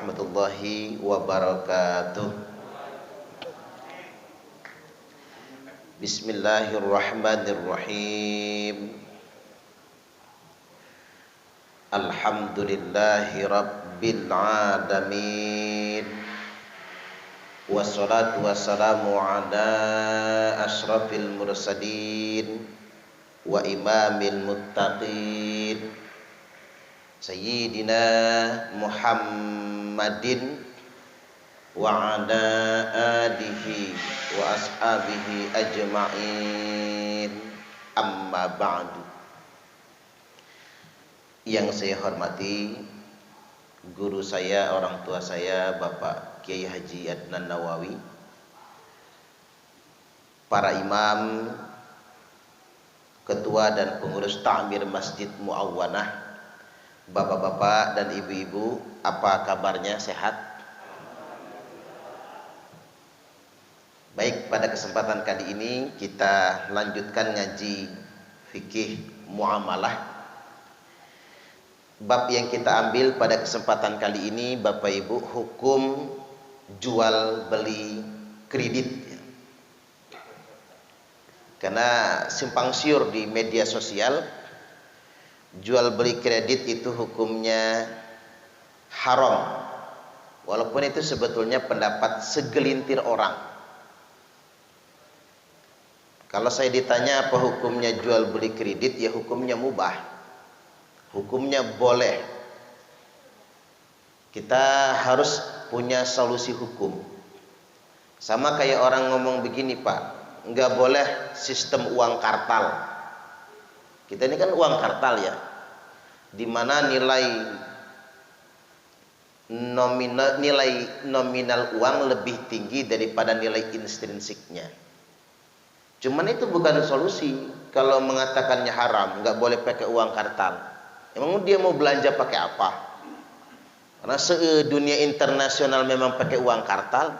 warahmatullahi wabarakatuh. Bismillahirrahmanirrahim. Alhamdulillahi rabbil alamin. Wassalatu wassalamu ala ashrafil mursalin wa imamil muttaqin Sayyidina Muhammadin wa ala alihi wa ashabihi ajma'in, amma ba'du. Yang saya hormati guru saya, orang tua saya, Bapak Kiai Haji Adnan Nawawi, para imam, ketua dan pengurus Ta'mir Masjid Muawwanah, bapak-bapak dan ibu-ibu, apa kabarnya? Sehat? Baik, pada kesempatan kali ini kita lanjutkan ngaji fikih muamalah. Bab yang kita ambil pada kesempatan kali ini, Bapak Ibu, hukum jual beli kredit. Karena simpang siur di media sosial, jual beli kredit itu hukumnya haram, walaupun itu sebetulnya pendapat segelintir orang. Kalau saya ditanya apa hukumnya jual beli kredit, ya hukumnya mubah, hukumnya boleh. Kita harus punya solusi hukum. Sama kayak orang ngomong begini, Pak, nggak boleh sistem uang kartal. Kita ini kan uang kartal ya, di mana nilai nominal uang lebih tinggi daripada nilai intrinsiknya. Cuman itu bukan solusi. Kalau mengatakannya haram, nggak boleh pakai uang kartal, emang dia mau belanja pakai apa? Karena sedunia internasional memang pakai uang kartal.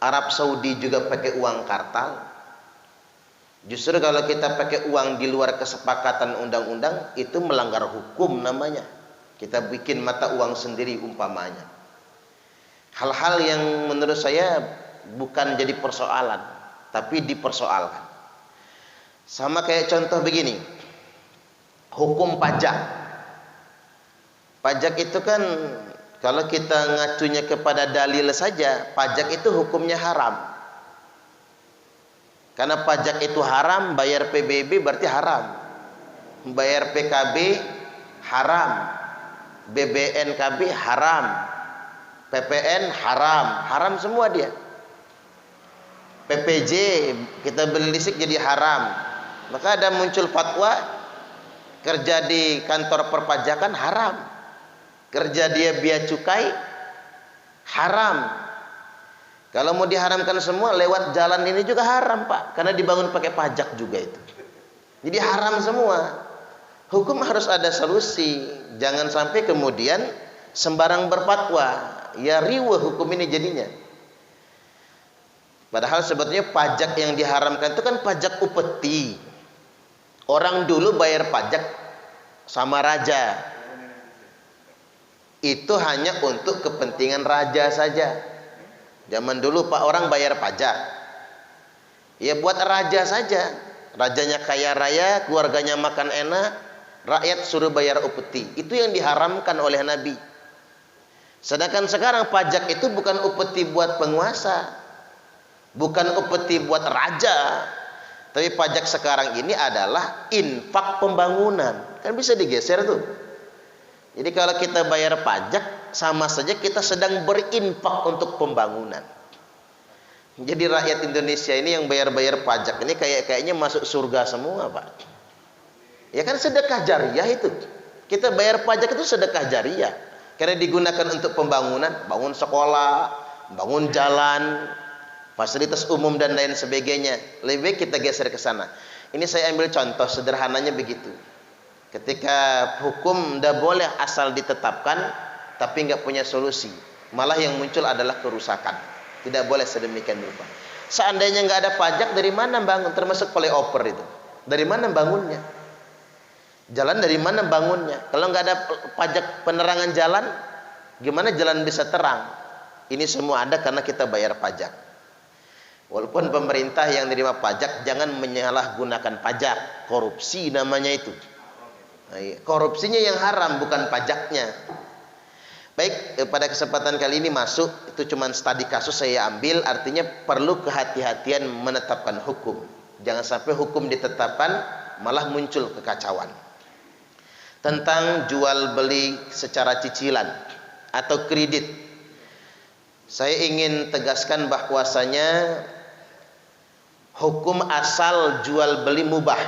Arab Saudi juga pakai uang kartal. Justru kalau kita pakai uang di luar kesepakatan undang-undang, itu melanggar hukum namanya. Kita bikin mata uang sendiri umpamanya. Hal-hal yang menurut saya bukan jadi persoalan, tapi dipersoalkan. Sama kayak contoh begini, hukum pajak. Pajak itu kan kalau kita ngacunya kepada dalil saja, pajak itu hukumnya haram. Karena pajak itu haram, bayar PBB berarti haram, bayar PKB haram, BBNKB haram, PPN haram, haram semua dia. PPJ kita beli listrik jadi haram. Maka ada muncul fatwa, kerja di kantor perpajakan haram, kerja dia bea cukai haram. Kalau mau diharamkan semua, lewat jalan ini juga haram, Pak, karena dibangun pakai pajak juga itu. Jadi haram semua. Hukum harus ada solusi. Jangan sampai kemudian sembarang berfatwa, ya riweh hukum ini jadinya. Padahal sebetulnya pajak yang diharamkan itu kan pajak upeti. Orang dulu bayar pajak sama raja, itu hanya untuk kepentingan raja saja. Zaman dulu Pak, orang bayar pajak ya buat raja saja. Rajanya kaya raya, keluarganya makan enak, rakyat suruh bayar upeti. Itu yang diharamkan oleh Nabi. Sedangkan sekarang pajak itu bukan upeti buat penguasa, bukan upeti buat raja, tapi pajak sekarang ini adalah infak pembangunan. Kan bisa digeser tuh. Jadi kalau kita bayar pajak, sama saja kita sedang berinfak untuk pembangunan. Jadi rakyat Indonesia ini yang bayar-bayar pajak ini kayaknya masuk surga semua, Pak. Ya kan sedekah jariah itu. Kita bayar pajak itu sedekah jariah. Karena digunakan untuk pembangunan, bangun sekolah, bangun jalan, fasilitas umum dan lain sebagainya. Lebih baik kita geser ke sana. Ini saya ambil contoh sederhananya begitu. Ketika hukum tidak boleh asal ditetapkan, tapi nggak punya solusi, malah yang muncul adalah kerusakan. Tidak boleh sedemikian rupa. Seandainya nggak ada pajak, dari mana bangun? Termasuk flyover itu, dari mana bangunnya? Jalan dari mana bangunnya? Kalau nggak ada pajak penerangan jalan, Gimana jalan bisa terang? Ini semua ada karena kita bayar pajak. Walaupun pemerintah yang menerima pajak, jangan menyalahgunakan pajak. Korupsi namanya itu. Korupsinya yang haram, bukan pajaknya. Baik, pada kesempatan kali ini masuk, itu cuma studi kasus saya ambil, artinya perlu kehati-hatian menetapkan hukum. Jangan sampai hukum ditetapkan, malah muncul kekacauan. Tentang jual beli secara cicilan atau kredit, saya ingin tegaskan bahwasanya hukum asal jual beli mubah.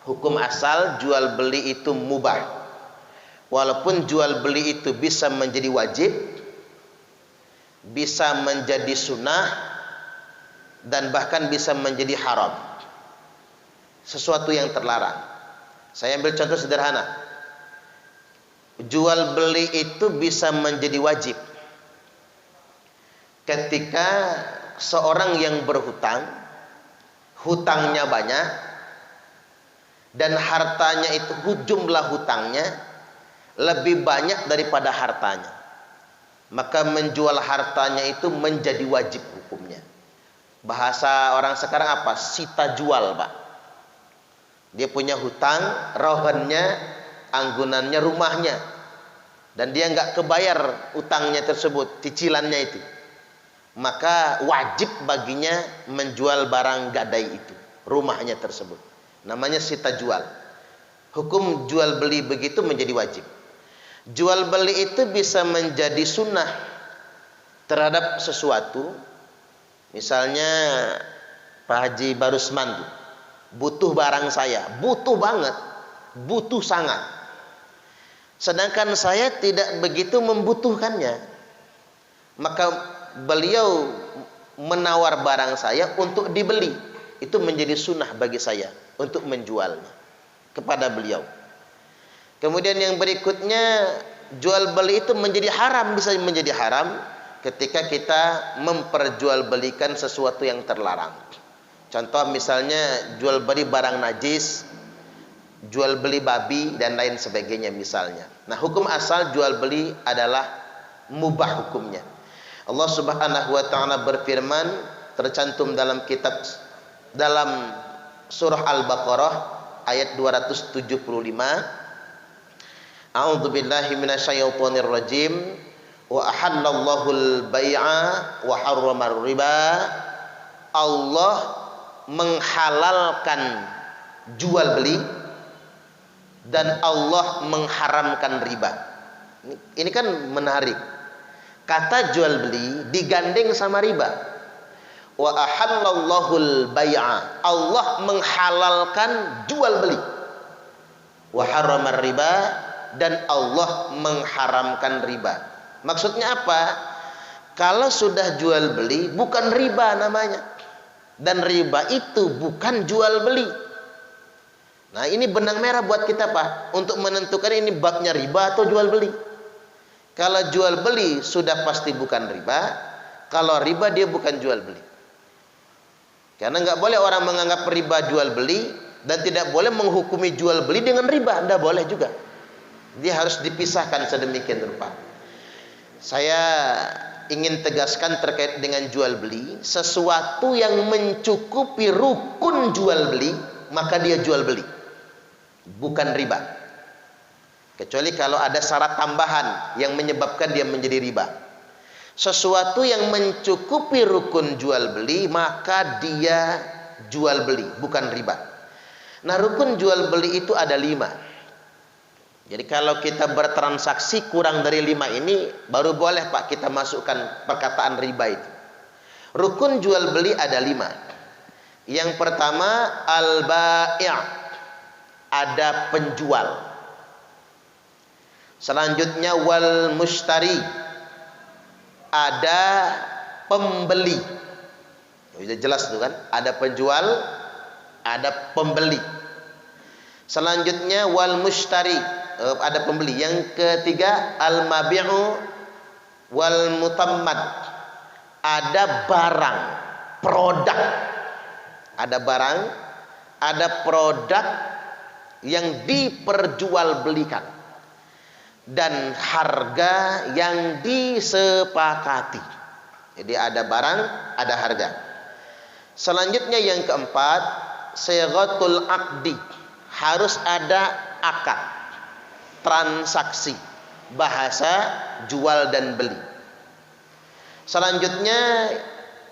Hukum asal jual beli itu mubah. Walaupun jual beli itu bisa menjadi wajib, bisa menjadi sunnah, dan bahkan bisa menjadi haram, sesuatu yang terlarang. Saya ambil contoh sederhana. Jual beli itu bisa menjadi wajib ketika seorang yang berhutang, hutangnya banyak, dan hartanya itu, jumlah hutangnya lebih banyak daripada hartanya, maka menjual hartanya itu menjadi wajib hukumnya. Bahasa orang sekarang apa? Sita jual, Pak. Dia punya hutang, rohannya, anggunannya, rumahnya, dan dia nggak kebayar utangnya tersebut, cicilannya itu, maka wajib baginya menjual barang gadai itu, rumahnya tersebut. Namanya sita jual. Hukum jual beli begitu menjadi wajib. Jual beli itu bisa menjadi sunnah terhadap sesuatu. Misalnya Pak Haji Barusman butuh barang saya, butuh banget, butuh sangat. Sedangkan saya tidak begitu membutuhkannya, maka beliau menawar barang saya untuk dibeli. Itu menjadi sunnah bagi saya untuk menjualnya kepada beliau. Kemudian yang berikutnya, jual beli itu menjadi haram, bisa menjadi haram ketika kita memperjualbelikan sesuatu yang terlarang. Contoh misalnya jual beli barang najis, jual beli babi dan lain sebagainya misalnya. Nah, hukum asal jual beli adalah mubah hukumnya. Allah Subhanahu wa taala berfirman, tercantum dalam kitab, dalam surah Al-Baqarah ayat 275. A'udzubillahi minasyaitonir rajim. Wa ahallallahu al-bai'a wa harramar riba. Allah menghalalkan jual beli dan Allah mengharamkan riba. Ini kan menarik. Kata jual beli digandeng sama riba. Wa ahallallahu al-bai'a. Allah menghalalkan jual beli. Wa harramar riba, dan Allah mengharamkan riba. Maksudnya apa? Kalau sudah jual beli bukan riba namanya. Dan riba itu bukan jual beli. Nah, ini benang merah buat kita, Pak, untuk menentukan ini babnya riba atau jual beli. Kalau jual beli sudah pasti bukan riba. Kalau riba dia bukan jual beli. Karena nggak boleh orang menganggap riba jual beli dan tidak boleh menghukumi jual beli dengan riba. Nggak boleh juga. Dia harus dipisahkan sedemikian rupa. Saya ingin tegaskan terkait dengan jual beli, sesuatu yang mencukupi rukun jual beli, maka dia jual beli, bukan riba. Kecuali kalau ada syarat tambahan yang menyebabkan dia menjadi riba. Sesuatu yang mencukupi rukun jual beli, maka dia jual beli, bukan riba. Nah, rukun jual beli itu ada 5. Jadi kalau kita bertransaksi kurang dari 5 ini, baru boleh, Pak, kita masukkan perkataan riba itu. Rukun jual beli ada 5. Yang pertama, al-bai', ada penjual. Selanjutnya wal mushtari, ada pembeli. Sudah jelas itu kan? Ada penjual, ada pembeli. Selanjutnya wal mushtari, ada pembeli. Yang ketiga al-mabi'u wal mutammad, ada barang, produk. Ada barang, ada produk yang diperjualbelikan. dan harga yang disepakati. Jadi ada barang, ada harga. Selanjutnya yang keempat, sighatul aqdi. Harus ada akad, transaksi, bahasa jual dan beli. Selanjutnya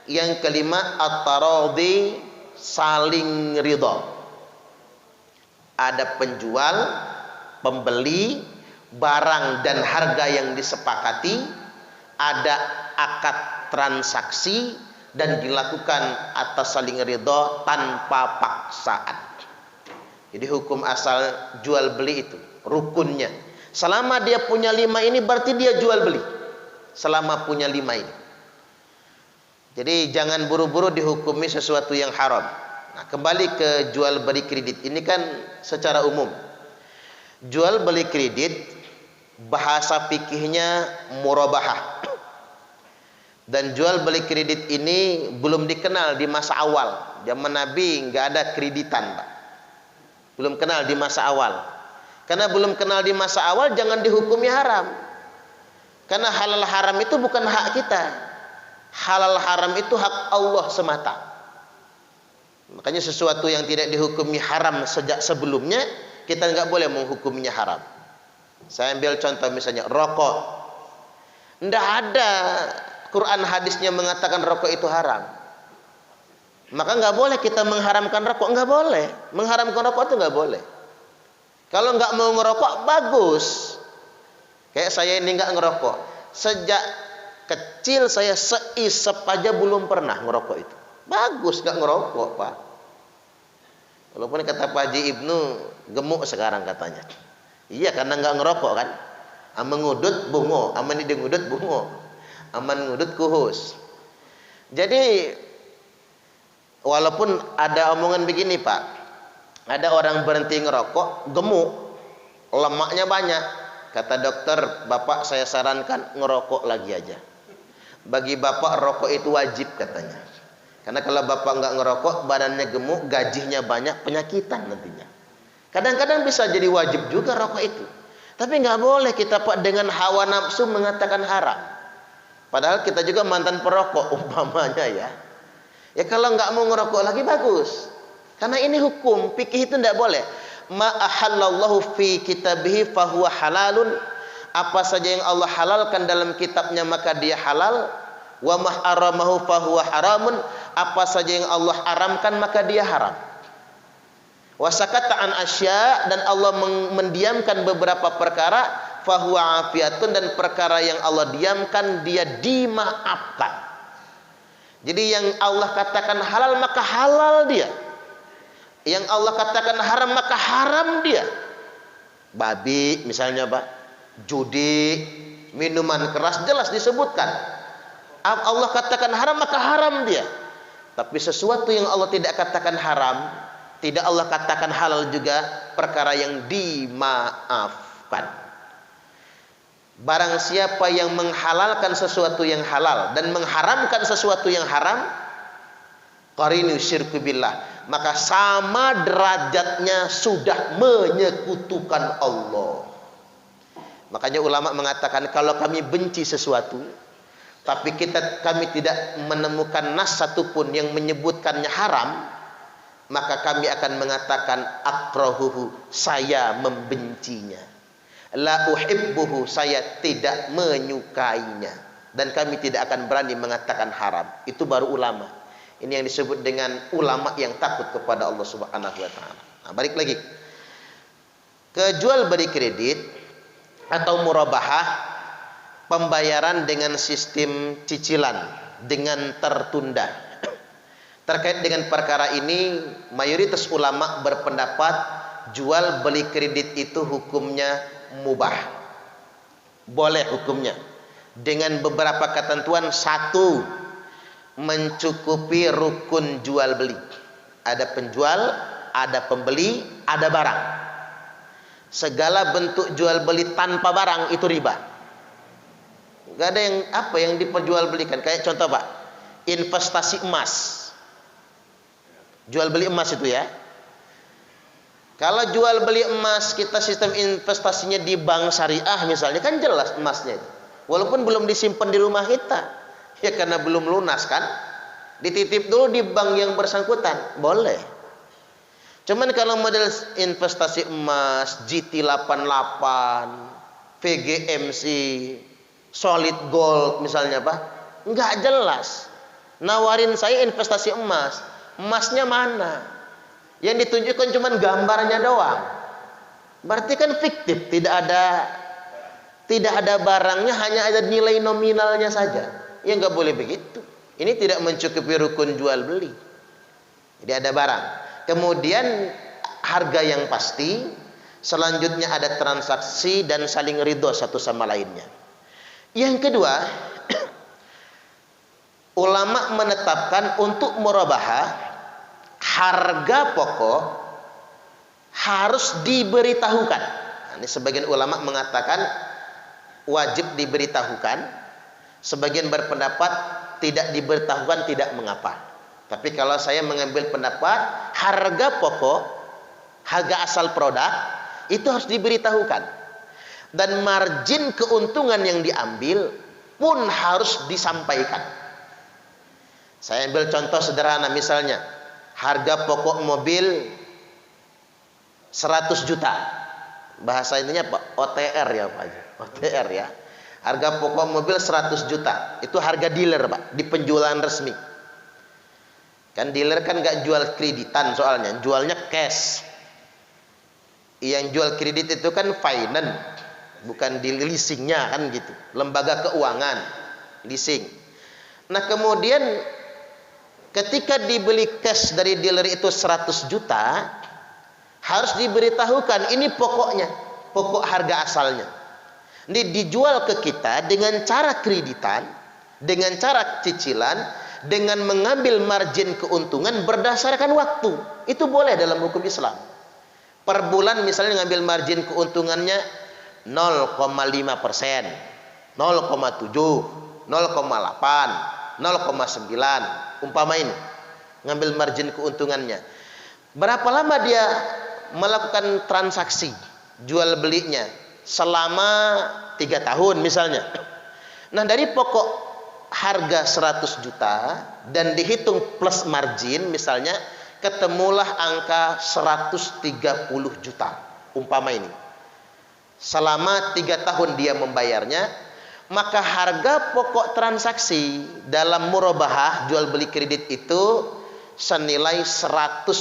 yang kelima, at-taradhi, saling ridha. Ada penjual, pembeli, barang dan harga yang disepakati, ada akad transaksi dan dilakukan atas saling ridha tanpa paksaan. Jadi hukum asal jual beli itu rukunnya. Selama dia punya 5 ini berarti dia jual beli. Selama punya 5 ini. Jadi jangan buru-buru dihukumi sesuatu yang haram. Nah, kembali ke jual beli kredit. Ini kan secara umum. Jual beli kredit bahasa fikihnya murabahah. Dan jual beli kredit ini belum dikenal di masa awal. Zaman Nabi nggak ada kreditan, Pak. Belum kenal di masa awal. Karena belum kenal di masa awal, jangan dihukumi haram. Karena halal haram itu bukan hak kita. Halal haram itu hak Allah semata. Makanya sesuatu yang tidak dihukumi haram sejak sebelumnya, kita nggak boleh menghukuminya haram. Saya ambil contoh misalnya rokok. Nggak ada Quran hadisnya mengatakan rokok itu haram. Maka nggak boleh kita mengharamkan rokok, nggak boleh. Mengharamkan rokok itu nggak boleh. Kalau nggak mau ngerokok bagus. Kayak saya ini nggak ngerokok. Sejak kecil saya seisep aja belum pernah ngerokok itu. Bagus nggak ngerokok, Pak. Walaupun kata Pak Haji Ibnu gemuk sekarang katanya. Iya karena nggak ngerokok kan. Aman ngudut bungo, aman di ngudut bungo, aman ngudut kuhus. Jadi walaupun ada omongan begini, Pak. Ada orang berhenti ngerokok, gemuk, lemaknya banyak. Kata dokter, Bapak saya sarankan ngerokok lagi aja. Bagi Bapak rokok itu wajib katanya. Karena kalau Bapak nggak ngerokok, badannya gemuk, gajinya banyak, penyakitan nantinya. Kadang-kadang bisa jadi wajib juga rokok itu. Tapi nggak boleh kita, Pak, dengan hawa nafsu mengatakan haram. Padahal kita juga mantan perokok umpamanya ya. Ya kalau nggak mau ngerokok lagi bagus. Karena ini hukum, fikih itu tidak boleh. Ma ahallallahu fi kitabihi fahuwa halalun. Apa saja yang Allah halalkan dalam kitabnya maka dia halal. Wa ma haramahu fahuwa haramun. Apa saja yang Allah haramkan maka dia haram. Wa sakata an asya, dan Allah mendiamkan beberapa perkara, fahuwa afiyatun, dan perkara yang Allah diamkan dia dimaafkan. Jadi yang Allah katakan halal maka halal dia. Yang Allah katakan haram maka haram dia. Babi misalnya, Pak, judi, minuman keras jelas disebutkan. Allah katakan haram maka haram dia. Tapi sesuatu yang Allah tidak katakan haram, tidak Allah katakan halal juga, perkara yang dimaafkan. Barang siapa yang menghalalkan sesuatu yang halal dan mengharamkan sesuatu yang haram, qarinu syirku billah, maka sama derajatnya sudah menyekutukan Allah. Makanya ulama mengatakan kalau kami benci sesuatu, tapi kami tidak menemukan nas satupun yang menyebutkannya haram, maka kami akan mengatakan akrahuhu, saya membencinya. La uhibbuhu, saya tidak menyukainya. Dan kami tidak akan berani mengatakan haram. Itu baru ulama. Ini yang disebut dengan ulama yang takut kepada Allah Subhanahu wa taala. Nah, balik lagi. Ke jual beli kredit atau murabahah, pembayaran dengan sistem cicilan dengan tertunda. Terkait dengan perkara ini, mayoritas ulama berpendapat jual beli kredit itu hukumnya mubah. Boleh hukumnya. Dengan beberapa ketentuan. Satu, mencukupi rukun jual beli. Ada penjual, ada pembeli, ada barang. Segala bentuk jual beli tanpa barang itu riba. Gak ada yang diperjualbelikan. Kayak contoh, Pak, investasi emas. Jual beli emas itu ya. Kalau jual beli emas kita sistem investasinya di bank syariah misalnya, kan jelas emasnya itu. Walaupun belum disimpan di rumah kita, ya karena belum lunas kan, dititip dulu di bank yang bersangkutan, boleh. Cuman kalau model investasi emas, GT88, VGMC, Solid Gold misalnya Pak, nggak jelas. Nawarin saya investasi emas, emasnya mana? Yang ditunjukkan cuman gambarnya doang. Berarti kan fiktif, tidak ada barangnya, hanya ada nilai nominalnya saja. Ya nggak boleh begitu. Ini tidak mencukupi rukun jual beli. Jadi ada barang. Kemudian harga yang pasti, selanjutnya ada transaksi dan saling ridho satu sama lainnya. Yang kedua, ulama menetapkan untuk murabahah, harga pokok harus diberitahukan. Nah, ini sebagian ulama mengatakan wajib diberitahukan, sebagian berpendapat tidak diberitahukan tidak mengapa. Tapi kalau saya mengambil pendapat harga pokok, harga asal produk itu harus diberitahukan, dan margin keuntungan yang diambil pun harus disampaikan. Saya ambil contoh sederhana, misalnya harga pokok mobil 100 juta. Bahasa ininya Pak, OTR ya Pak. OTR ya. Harga pokok mobil 100 juta. Itu harga dealer Pak, di penjualan resmi. Kan dealer kan nggak jual kreditan soalnya, jualnya cash. Yang jual kredit itu kan finance, bukan di leasingnya kan gitu. Lembaga keuangan, leasing. Nah kemudian ketika dibeli cash dari dealer itu 100 juta, harus diberitahukan ini pokoknya, pokok harga asalnya. Ini dijual ke kita dengan cara kreditan, dengan cara cicilan, dengan mengambil margin keuntungan berdasarkan waktu. Itu boleh dalam hukum Islam. Per bulan misalnya ngambil margin keuntungannya 0,5%, 0,7, 0,8, 0,9, umpama ini ngambil margin keuntungannya. Berapa lama dia melakukan transaksi jual belinya? Selama 3 tahun misalnya. Nah dari pokok harga 100 juta dan dihitung plus margin misalnya, ketemulah angka 130 juta umpama ini. Selama 3 tahun dia membayarnya, maka harga pokok transaksi dalam murabahah jual beli kredit itu senilai 130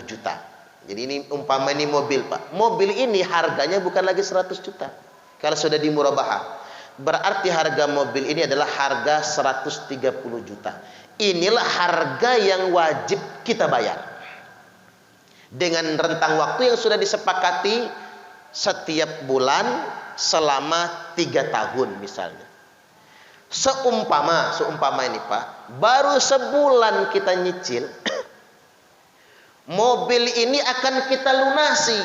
juta. Jadi ini umpama ini mobil Pak. Mobil ini harganya bukan lagi 100 juta. Kalau sudah di murabahah, berarti harga mobil ini adalah harga 130 juta. Inilah harga yang wajib kita bayar. Dengan rentang waktu yang sudah disepakati setiap bulan selama 3 tahun misalnya. Seumpama ini Pak, baru sebulan kita nyicil, mobil ini akan kita lunasi.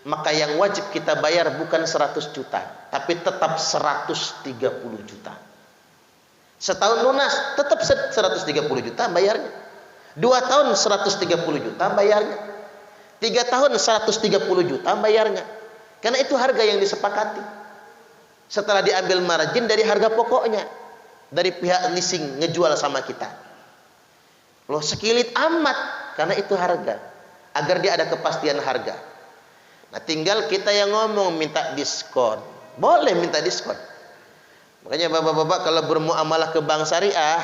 Maka yang wajib kita bayar bukan 100 juta, tapi tetap 130 juta. Setahun lunas tetap 130 juta bayarnya. 2 tahun 130 juta bayarnya. 3 tahun 130 juta bayarnya. Karena itu harga yang disepakati. Setelah diambil margin dari harga pokoknya, dari pihak leasing ngejual sama kita. Loh sekilit amat, karena itu harga. Agar dia ada kepastian harga. Nah tinggal kita yang ngomong minta diskon. Boleh minta diskon. Makanya bapak-bapak kalau bermuamalah ke bank syariah,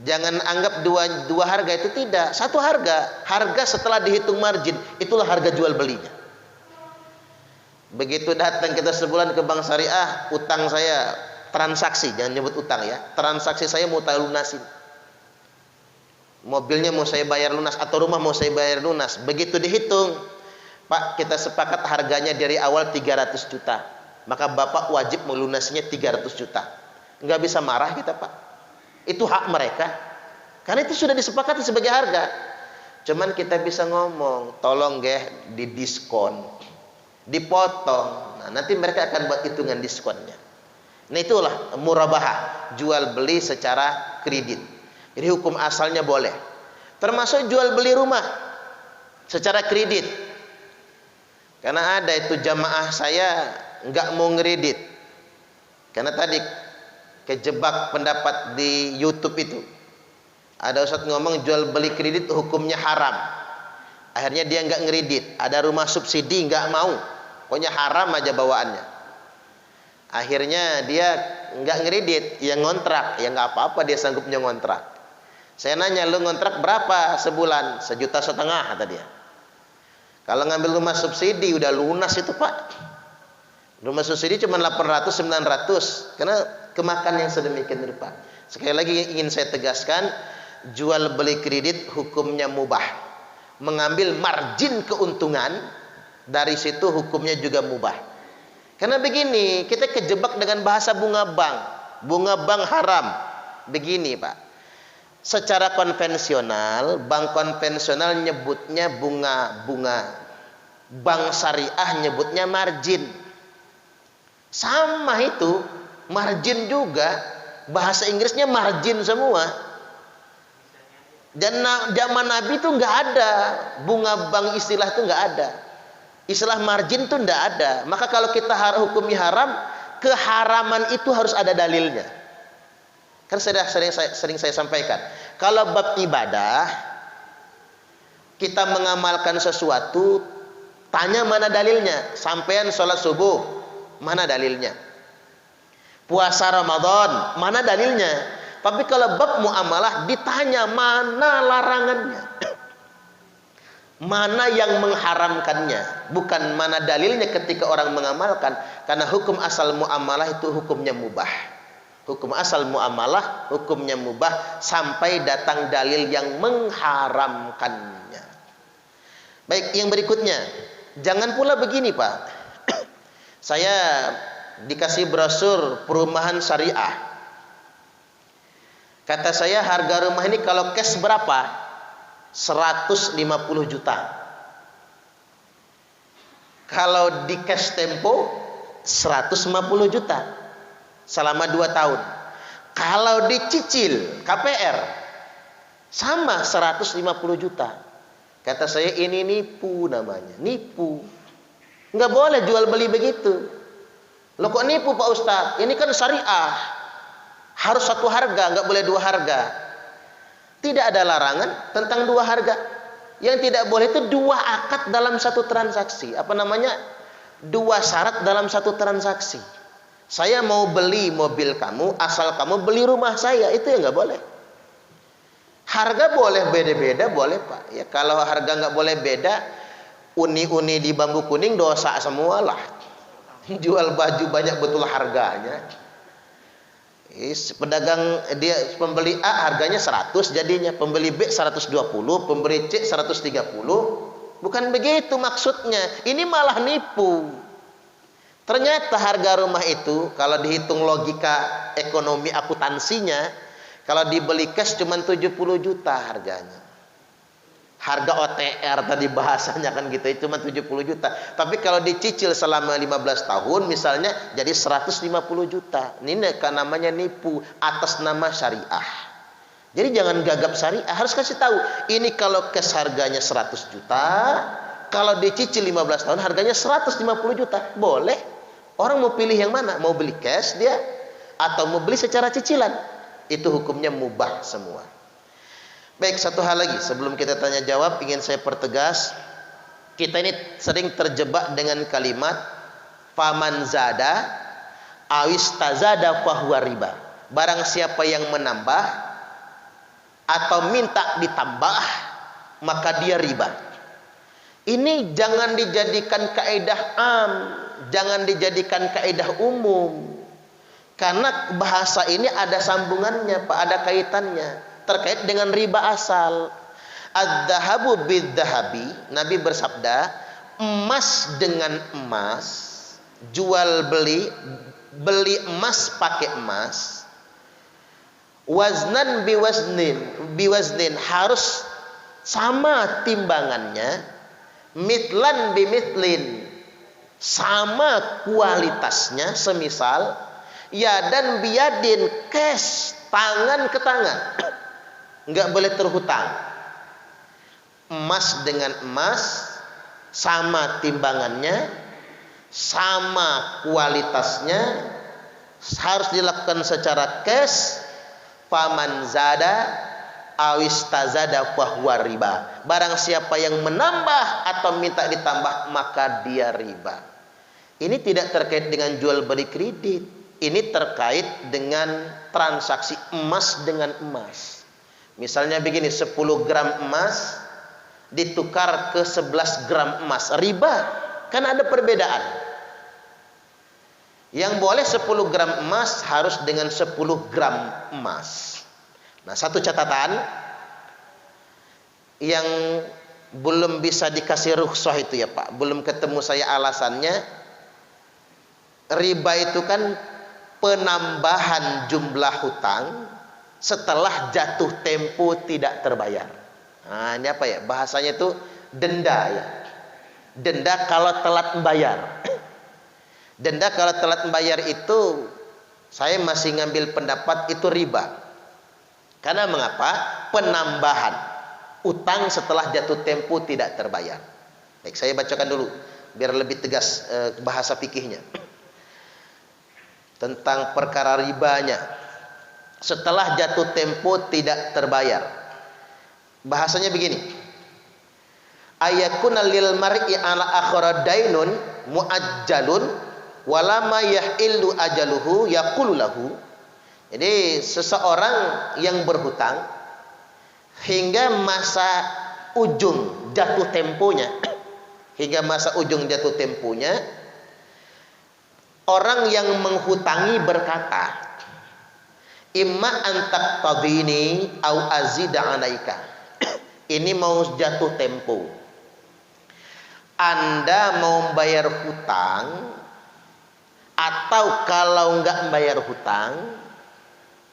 jangan anggap dua harga itu, tidak. Satu harga. Harga setelah dihitung margin, itulah harga jual belinya. Begitu datang kita sebulan ke bank syariah, utang saya transaksi, jangan nyebut utang ya. Transaksi saya mau lunasin. Mobilnya mau saya bayar lunas atau rumah mau saya bayar lunas. Begitu dihitung, Pak, kita sepakat harganya dari awal 300 juta. Maka Bapak wajib melunasinya 300 juta. Enggak bisa marah kita, Pak. Itu hak mereka. Karena itu sudah disepakati sebagai harga. Cuman kita bisa ngomong, tolong didiskon, dipotong. Nah, nanti mereka akan buat hitungan diskonnya. Nah, itulah murabahah, jual beli secara kredit. Jadi hukum asalnya boleh. Termasuk jual beli rumah. secara kredit. Karena ada itu jamaah saya nggak mau ngeredit. Karena tadi kejebak pendapat di YouTube itu. Ada ustadz ngomong jual beli kredit hukumnya haram. Akhirnya dia nggak ngeredit. Ada rumah subsidi nggak mau. Pokoknya haram aja bawaannya. Akhirnya dia nggak ngeredit, yang ngontrak. Ya nggak apa-apa, dia sanggupnya ngontrak. Saya nanya, lu ngontrak berapa sebulan? 1,5 juta kata dia. Kalau ngambil rumah subsidi udah lunas itu pak. Rumah subsidi cuma 800, 900. Karena kemakan yang sedemikian rupa. Sekali lagi ingin saya tegaskan, jual beli kredit hukumnya mubah. Mengambil margin keuntungan dari situ hukumnya juga mubah. Karena begini, kita kejebak dengan bahasa bunga bank. Bunga bank haram. Begini pak, secara konvensional, bank konvensional nyebutnya bunga-bunga. Bank syariah nyebutnya margin. Sama itu, margin juga. Bahasa Inggrisnya margin semua. Dan zaman Nabi itu nggak ada bunga bank, istilah itu nggak ada. Istilah margin itu nggak ada. Maka kalau kita hukumi haram, keharaman itu harus ada dalilnya. Kan sering saya sampaikan. Kalau bab ibadah, kita mengamalkan sesuatu, tanya mana dalilnya. Sampean sholat subuh, mana dalilnya? Puasa Ramadan, mana dalilnya? Tapi kalau bab muamalah ditanya mana larangannya, mana yang mengharamkannya, bukan mana dalilnya ketika orang mengamalkan. Karena hukum asal muamalah itu hukumnya mubah. Hukum asal muamalah hukumnya mubah sampai datang dalil yang mengharamkannya. Baik, yang berikutnya, jangan pula begini pak. Saya dikasih brosur perumahan syariah. Kata saya harga rumah ini kalau cash berapa? 150 juta. Kalau di cash tempo 150 juta selama 2 tahun. Kalau dicicil KPR sama 150 juta. Kata saya ini nipu namanya, nipu. Nggak boleh jual beli begitu. Loh kok nipu Pak Ustadz? Ini kan syariah. Harus satu harga, nggak boleh 2 harga. Tidak ada larangan tentang 2 harga. Yang tidak boleh itu 2 akad dalam satu transaksi. Apa namanya? 2 syarat dalam satu transaksi. Saya mau beli mobil kamu, asal kamu beli rumah saya. Itu ya nggak boleh. Harga boleh beda-beda, boleh Pak. Ya kalau harga nggak boleh beda, uni-uni di bambu kuning dosa semualah. Jual baju banyak betul harganya. Pedagang dia pembeli A harganya 100 jadinya, pembeli B 120, pembeli C 130. Bukan begitu maksudnya. Ini malah nipu. Ternyata harga rumah itu kalau dihitung logika ekonomi akuntansinya, kalau dibeli cash cuma 70 juta harganya. Harga OTR tadi bahasanya kan gitu, itu cuma 70 juta. Tapi kalau dicicil selama 15 tahun misalnya jadi 150 juta. Ini kan namanya nipu atas nama syariah. Jadi jangan gagap syariah, harus kasih tahu. Ini kalau cash harganya 100 juta, kalau dicicil 15 tahun harganya 150 juta. Boleh. Orang mau pilih yang mana? Mau beli cash dia atau mau beli secara cicilan? Itu hukumnya mubah semua. Baik, satu hal lagi sebelum kita tanya jawab ingin saya pertegas. Kita ini sering terjebak dengan kalimat faman zada awis tazada fahuwa riba. Barang siapa yang menambah atau minta ditambah maka dia riba. Ini jangan dijadikan kaidah am, jangan dijadikan kaidah umum. Karena bahasa ini ada sambungannya, Pak, ada kaitannya. Terkait dengan riba asal. Ad-dhahabu bid-dhahabi, Nabi bersabda, emas dengan emas, jual beli, beli emas pakai emas, waznan biwaznin, harus sama timbangannya, mitlan bimitlin, sama kualitasnya, semisal yadan biyadin, cash, tangan ke tangan. Nggak boleh terhutang. emas dengan emas, sama timbangannya, sama kualitasnya, harus dilakukan secara cash. Faman zada awistazada fahuwa riba. Barang siapa yang menambah atau minta ditambah, maka dia riba. Ini tidak terkait dengan jual beli kredit. Ini terkait dengan transaksi emas dengan emas. Misalnya begini, 10 gram emas ditukar ke 11 gram emas, riba. Kan ada perbedaan. Yang boleh 10 gram emas harus dengan 10 gram emas. Nah, satu catatan yang belum bisa dikasih rukhsah itu ya Pak, belum ketemu saya alasannya. Riba itu kan penambahan jumlah hutang setelah jatuh tempo tidak terbayar. Nah, ini apa ya? Bahasanya itu denda ya. Denda kalau telat membayar. Denda kalau telat membayar itu saya masih ngambil pendapat itu riba. Karena mengapa? Penambahan utang setelah jatuh tempo tidak terbayar. Baik, saya bacakan dulu biar lebih tegas bahasa fikihnya. Tentang perkara ribanya setelah jatuh tempo tidak terbayar. Bahasanya begini. Ayakuna lil mar'i ala akhara dainun muajjalun walama yahillu ajaluhu yaqulu lahu. Jadi seseorang yang berhutang hingga masa ujung jatuh temponya, orang yang menghutangi berkata, imma antak tadini au azida alaika. Ini mau jatuh tempo, Anda mau bayar hutang, atau kalau enggak membayar hutang,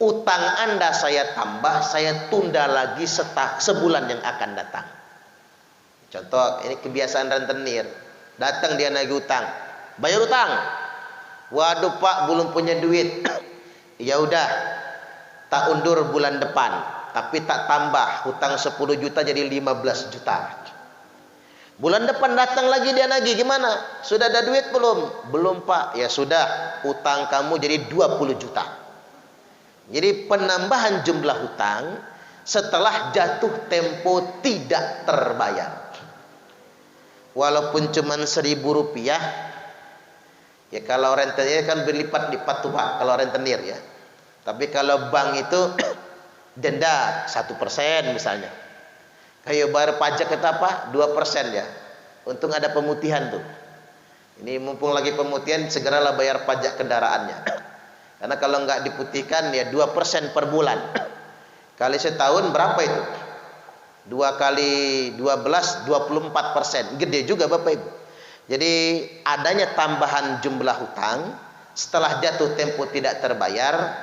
utang Anda saya tambah, saya tunda lagi sebulan yang akan datang. Contoh, ini kebiasaan rentenir. Datang dia nagih utang, bayar utang. Waduh Pak, belum punya duit. Ya udah, tak undur bulan depan, tapi tak tambah, hutang 10 juta jadi 15 juta. Bulan depan datang lagi dia nagih, gimana? Sudah ada duit belum? Belum Pak. Ya sudah, utang kamu jadi 20 juta. Jadi penambahan jumlah hutang setelah jatuh tempo tidak terbayar. Walaupun cuma 1.000 rupiah, ya kalau rentenir kan berlipat-lipat tuh Pak, kalau rentenir ya. Tapi kalau bank itu denda 1% misalnya. Kayak bayar pajak itu apa? 2% ya. Untung ada pemutihan tuh. Ini mumpung lagi pemutihan, segeralah bayar pajak kendaraannya. Karena kalau nggak diputihkan ya 2% per bulan. Kali setahun berapa itu? 2 kali 12, 24%. Gede juga Bapak Ibu. Jadi adanya tambahan jumlah hutang setelah jatuh tempo tidak terbayar,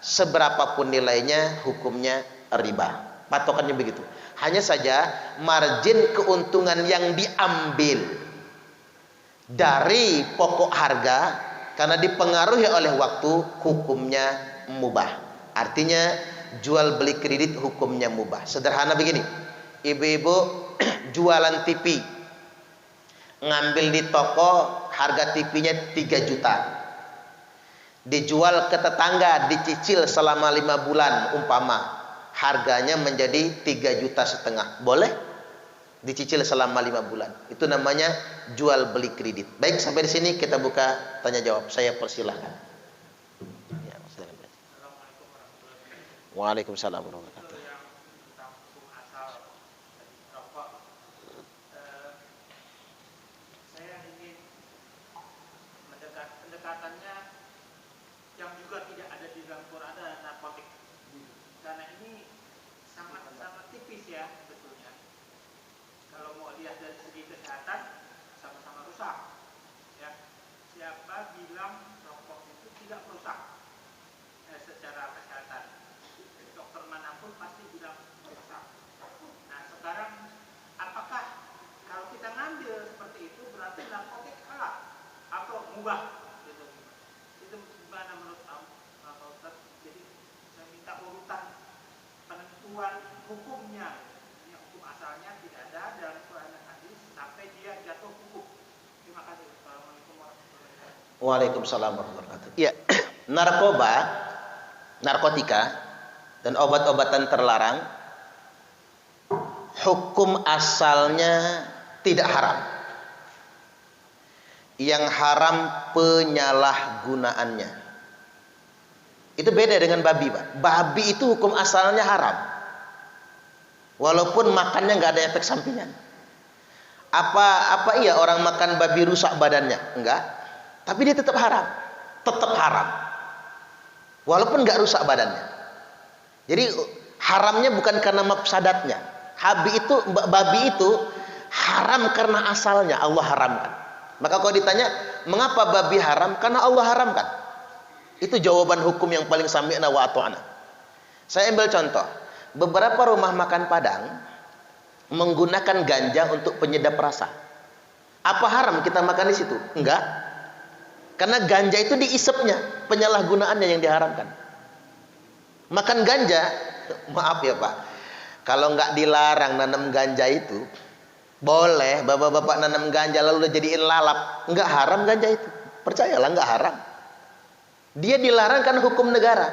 seberapapun nilainya hukumnya riba. Patokannya begitu. Hanya saja margin keuntungan yang diambil dari pokok harga karena dipengaruhi oleh waktu, hukumnya mubah. Artinya jual beli kredit hukumnya mubah. Sederhana begini, ibu-ibu jualan TV, ngambil di toko harga TV-nya 3 juta, dijual ke tetangga, dicicil selama 5 bulan umpama, harganya menjadi 3,5 juta. Boleh dicicil selama 5 bulan. Itu namanya jual beli kredit. Baik, sampai di sini kita buka tanya jawab. Saya persilahkan. Ya, silakan. Waalaikumsalam warahmatullahi wabarakatuh. Saya ingin pendekatannya yang juga tidak ada di dalam Quran adalah narkotik. Karena ini sangat tipis ya sebetulnya. Kalau mau lihat dari segi kesehatan, sama-sama rusak. Ya, siapa bilang rokok itu tidak merusak secara kesehatan? Dokter manapun pasti bilang merusak. Nah sekarang, apakah kalau kita ngambil seperti itu berarti narkotik halal atau mubah? Itu gimana menurut Pak Ustadz? Jadi saya minta urutan penentuan hukumnya. Ini hukum asalnya tidak ada Waalaikumsalam warahmatullahi wabarakatuh. Ya, narkoba, narkotika, dan obat-obatan terlarang, hukum asalnya tidak haram. Yang haram penyalahgunaannya. Itu beda dengan babi, Pak. Babi itu hukum asalnya haram. Walaupun makannya nggak ada efek sampingan. Apa iya orang makan babi rusak badannya? Enggak. Tapi dia tetap haram. Tetap haram. Walaupun nggak rusak badannya. Jadi haramnya bukan karena mafsadatnya. Babi itu haram karena asalnya Allah haramkan. Maka kalau ditanya, mengapa babi haram? Karena Allah haramkan. Itu jawaban hukum yang paling sami'na wa ata'na. Saya ambil contoh. Beberapa rumah makan Padang menggunakan ganja untuk penyedap rasa. Apa haram kita makan di situ? Enggak. Karena ganja itu diisepnya, penyalahgunaannya yang diharamkan. Makan ganja, maaf ya Pak, kalau nggak dilarang nanam ganja itu, boleh bapak-bapak nanam ganja lalu udah jadiin lalap, nggak haram ganja itu. Percayalah nggak haram. Dia dilarang kan hukum negara,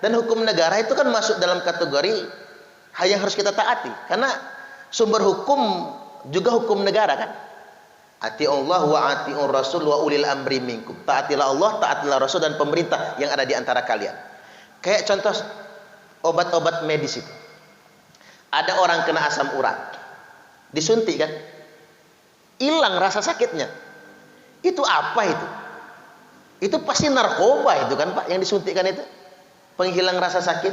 dan hukum negara itu kan masuk dalam kategori hal yang harus kita taati, karena sumber hukum juga hukum negara kan. Ati Allah wa ati'ur Rasul wa ulil amri minkum. Taatilah Allah, taatilah Rasul dan pemerintah yang ada di antara kalian. Kayak contoh obat-obat medis itu. Ada orang kena asam urat, disuntik kan, hilang rasa sakitnya. Itu apa itu? Itu pasti narkoba itu kan Pak, yang disuntikkan itu, penghilang rasa sakit.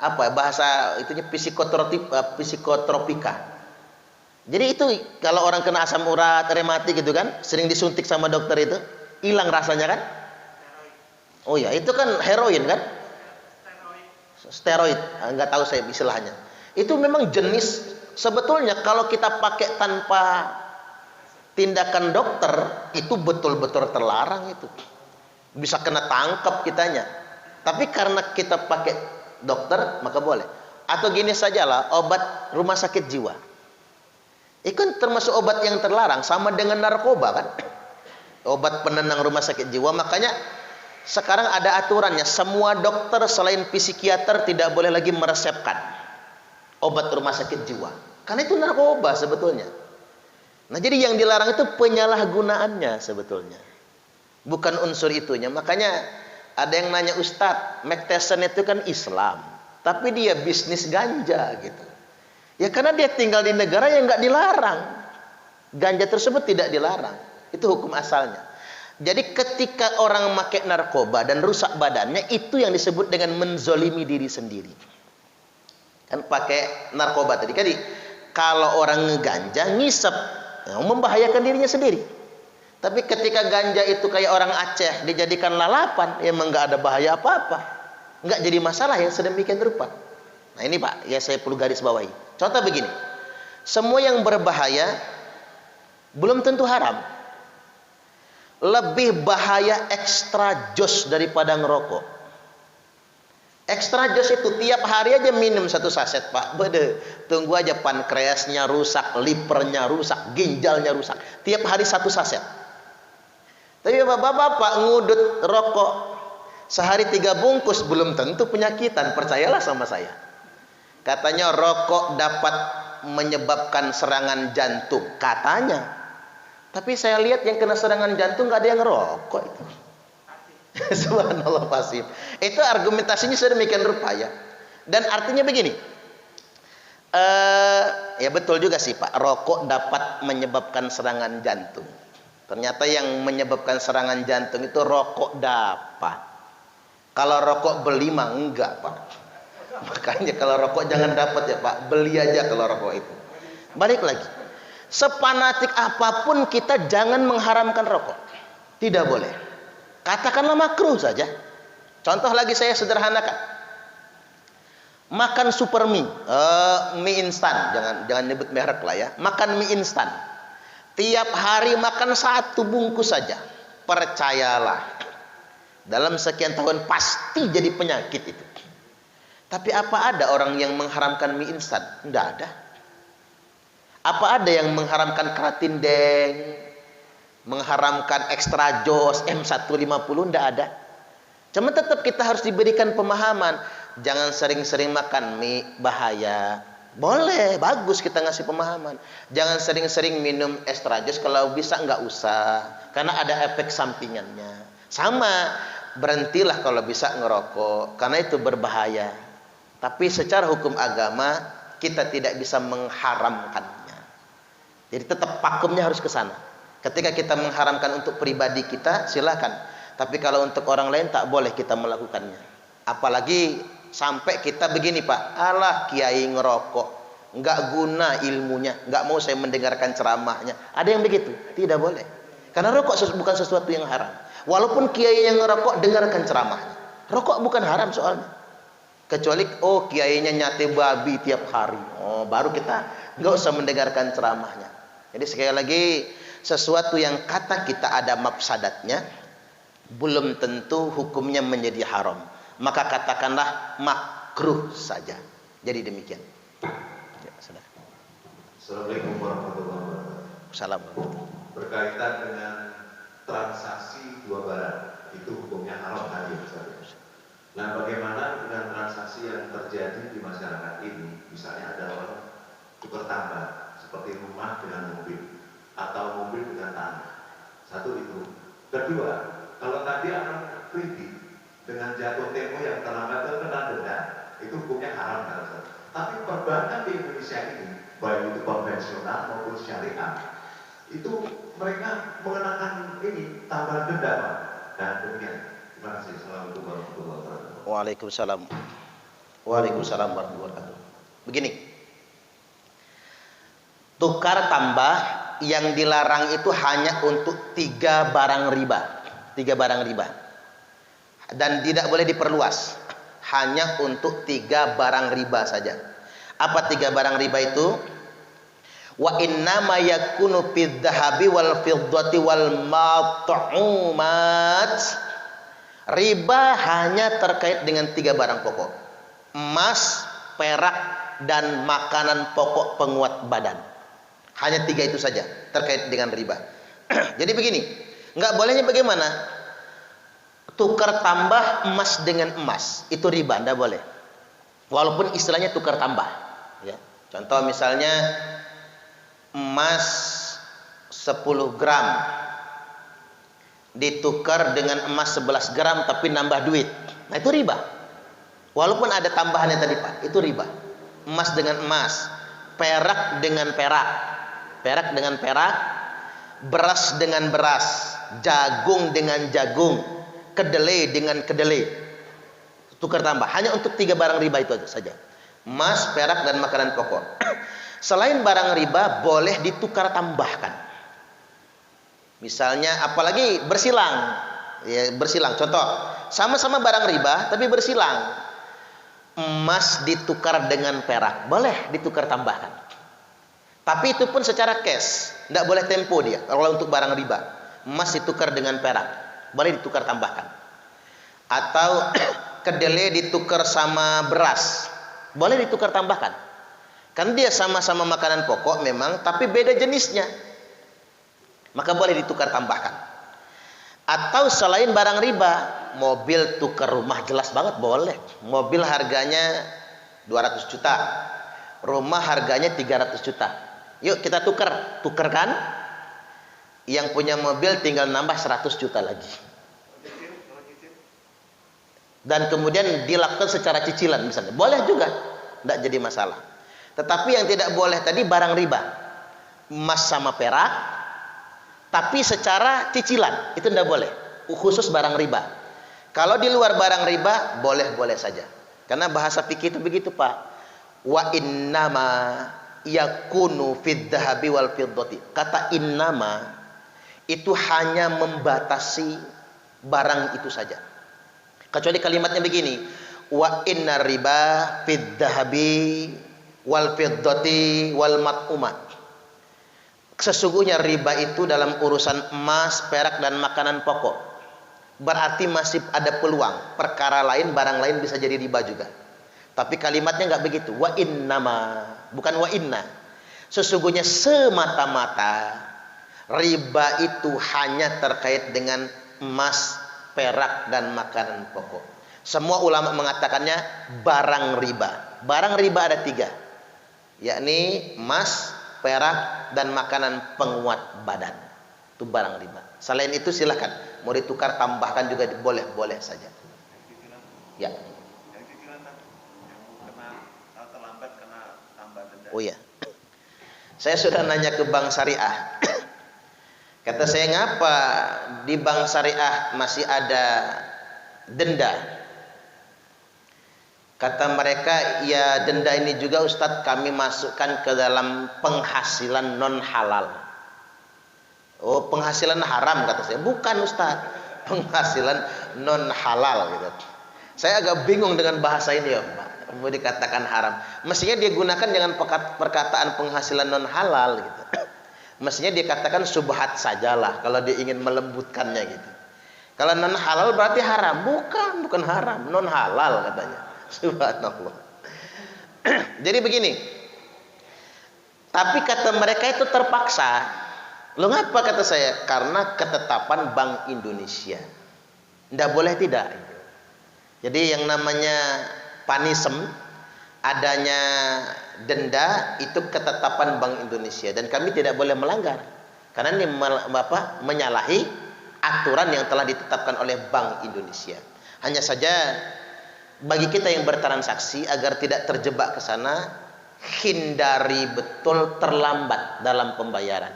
Apa bahasa itunya, psikotropika. Jadi itu kalau orang kena asam urat, rematik gitu kan, sering disuntik sama dokter itu, hilang rasanya kan? Oh ya, itu kan heroin kan? Steroid, nggak tahu saya istilahnya. Itu memang jenis, sebetulnya kalau kita pakai tanpa tindakan dokter, itu betul-betul terlarang itu. Bisa kena tangkap kitanya. Tapi karena kita pakai dokter, maka boleh. Atau gini sajalah, obat rumah sakit jiwa. Itu kan termasuk obat yang terlarang, sama dengan narkoba kan. Obat penenang rumah sakit jiwa, makanya sekarang ada aturannya, semua dokter selain psikiater tidak boleh lagi meresepkan obat rumah sakit jiwa. Karena itu narkoba sebetulnya. Nah, jadi yang dilarang itu penyalahgunaannya sebetulnya. Bukan unsur itunya. Makanya ada yang nanya, Ustadz, Mike Tyson itu kan Islam, tapi dia bisnis ganja gitu. Ya karena dia tinggal di negara yang nggak dilarang. Ganja tersebut tidak dilarang. Itu hukum asalnya. Jadi ketika orang memakai narkoba dan rusak badannya, itu yang disebut dengan menzolimi diri sendiri. Kan pakai narkoba tadi. Jadi kalau orang ngeganja, ngisep, ya, membahayakan dirinya sendiri. Tapi ketika ganja itu kayak orang Aceh dijadikan lalapan, ya emang nggak ada bahaya apa-apa, nggak jadi masalah yang sedemikian rupa. Nah ini Pak, ya saya perlu garis bawahi. Contoh begini, semua yang berbahaya belum tentu haram. Lebih bahaya extra jos daripada ngerokok. Extra jos itu tiap hari aja minum satu saset Pak. Bede, tunggu aja pankreasnya rusak, livernya rusak, ginjalnya rusak. Tiap hari satu saset. Tapi bapak-bapak ngudut rokok sehari 3 bungkus belum tentu penyakitan. Percayalah sama saya. Katanya rokok dapat menyebabkan serangan jantung. Katanya. Tapi saya lihat yang kena serangan jantung nggak ada yang ngerokok itu. Subhanallah pasif. Itu argumentasinya sedemikian rupa ya. Dan artinya begini. Ya betul juga sih Pak. Rokok dapat menyebabkan serangan jantung. Ternyata yang menyebabkan serangan jantung itu rokok dapat. Kalau rokok beli mah enggak Pak. Makanya kalau rokok jangan dapat ya Pak, beli aja kalau rokok itu. Balik lagi, sepanatik apapun kita jangan mengharamkan rokok. Tidak boleh. Katakanlah makruh saja. Contoh lagi saya sederhanakan. Makan super mie, mie instan, jangan nyebut merek lah ya. Makan mie instan. Tiap hari makan 1 bungkus saja. Percayalah, dalam sekian tahun pasti jadi penyakit itu. Tapi apa ada orang yang mengharamkan mie instan? Tidak ada. Apa ada yang mengharamkan keratin deng, mengharamkan ekstra jos M150, ndak ada. Cuma tetap kita harus diberikan pemahaman. Jangan sering-sering makan mie, bahaya. Boleh, bagus kita ngasih pemahaman. Jangan sering-sering minum extra jus, kalau bisa nggak usah, karena ada efek sampingannya. Sama, berhentilah kalau bisa ngerokok, karena itu berbahaya. Tapi secara hukum agama kita tidak bisa mengharamkannya. Jadi tetap pakumnya harus ke sana. Ketika kita mengharamkan untuk pribadi kita, silakan. Tapi kalau untuk orang lain tak boleh kita melakukannya. Apalagi sampai kita begini, Pak, alah kiai ngerokok, nggak guna ilmunya, nggak mau saya mendengarkan ceramahnya. Ada yang begitu? Tidak boleh. Karena rokok bukan sesuatu yang haram. Walaupun kiai yang ngerokok, dengarkan ceramahnya. Rokok bukan haram soalnya. Kecuali kiainya nyate babi tiap hari. Baru kita nggak usah mendengarkan ceramahnya. Jadi sekali lagi, sesuatu yang kata kita ada mafsadatnya, belum tentu hukumnya menjadi haram. Maka katakanlah makruh saja. Jadi demikian. Ya, Assalamualaikum warahmatullahi wabarakatuh. Assalamualaikum. Berkaitan dengan transaksi dua barang, itu hukumnya haram tadi, Ustaz. Nah, bagaimana dengan transaksi yang terjadi di masyarakat ini? Misalnya ada orang tukar tambah, seperti rumah dengan mobil, atau mobil dengan tanah. Satu itu. Kedua, kalau tadi anak kredit dengan jatuh tempo yang terlambat terkena denda, itu hukumnya haram kan, Ustaz. Tapi perbankan di Indonesia ini, baik itu konvensional maupun syariah, itu mereka mengenakan ini tambahan denda, Pak. Dan demikian. Terima kasih. Assalamualaikum warahmatullahi wabarakatuh. Waalaikumsalam. Waalaikumsalam warahmatullahi wabarakatuh. Begini, tukar tambah yang dilarang itu hanya untuk 3 barang riba. 3 barang riba. Dan tidak boleh diperluas, hanya untuk 3 barang riba saja. Apa 3 barang riba itu? Wa innama yakunu fid dhahabi wal fiddati wal mat'umat. Riba hanya terkait dengan 3 barang pokok: emas, perak, dan makanan pokok penguat badan. Hanya 3 itu saja terkait dengan riba. Jadi begini, nggak bolehnya bagaimana? Tukar tambah emas dengan emas, itu riba, nggak boleh. Walaupun istilahnya tukar tambah. Ya. Contoh misalnya emas 10 gram ditukar dengan emas 11 gram tapi nambah duit. Nah itu riba. Walaupun ada tambahannya tadi, Pak, itu riba. Emas dengan emas, perak dengan perak, perak dengan perak, beras dengan beras, jagung dengan jagung, kedelai dengan kedelai. Tukar tambah hanya untuk 3 barang riba itu saja: emas, perak, dan makanan pokok. Selain barang riba boleh ditukar tambahkan. Misalnya apalagi bersilang. Ya, bersilang. Contoh, sama-sama barang riba tapi bersilang. Emas ditukar dengan perak, boleh ditukar tambahkan. Tapi itu pun secara cash, tidak boleh tempo dia. Kalau untuk barang riba, emas ditukar dengan perak, boleh ditukar tambahkan. Atau kedelai ditukar sama beras, boleh ditukar tambahkan. Kan dia sama-sama makanan pokok memang, tapi beda jenisnya, maka boleh ditukar tambahkan. Atau selain barang riba, mobil tukar rumah, jelas banget boleh. Mobil harganya 200 juta, rumah harganya 300 juta. Yuk kita tukarkan. Yang punya mobil tinggal nambah 100 juta lagi. Dan kemudian dilakukan secara cicilan misalnya, boleh juga, tidak jadi masalah. Tetapi yang tidak boleh tadi barang riba, emas sama perak, tapi secara cicilan, itu tidak boleh. Khusus barang riba. Kalau di luar barang riba, boleh-boleh saja. Karena bahasa fikih itu begitu, Pak. Wa innama yakunu fid dhahabi wal fiddati. Kata innama itu hanya membatasi barang itu saja. Kecuali kalimatnya begini, wa inna riba fid dhahabi wal fiddati wal mat'umat. Sesungguhnya riba itu dalam urusan emas, perak, dan makanan pokok. Berarti masih ada peluang perkara lain, barang lain bisa jadi riba juga. Tapi kalimatnya nggak begitu. Wa innama, bukan wa inna. Sesungguhnya semata-mata Riba itu hanya terkait dengan emas, perak, dan makanan pokok. Semua ulama mengatakannya barang riba. Barang riba ada 3, yakni emas, perak, dan makanan penguat badan. Itu barang riba. Selain itu silakan mau ditukar, tambahkan juga boleh saja. Ya. Oh ya, saya sudah nanya ke bank syariah. Kata saya, ngapa di bank syariah masih ada denda? Kata mereka, ya denda ini juga Ustadz kami masukkan ke dalam penghasilan non halal. Oh, penghasilan haram kata saya. Bukan Ustadz, penghasilan non halal gitu. Saya agak bingung dengan bahasa ini ya Pak. Mau dikatakan haram, mestinya dia gunakan dengan perkataan penghasilan non halal gitu. Mestinya dia katakan subhat sajalah kalau dia ingin melembutkannya gitu. Kalau non halal berarti haram. Bukan haram, non halal katanya. Subhanallah. Jadi begini, tapi kata mereka itu terpaksa. Lo ngapa kata saya? Karena ketetapan Bank Indonesia. Nggak boleh tidak. Jadi yang namanya panisem, adanya denda, itu ketetapan Bank Indonesia dan kami tidak boleh melanggar karena ini menyalahi aturan yang telah ditetapkan oleh Bank Indonesia. Hanya saja bagi kita yang bertransaksi agar tidak terjebak ke sana, hindari betul terlambat dalam pembayaran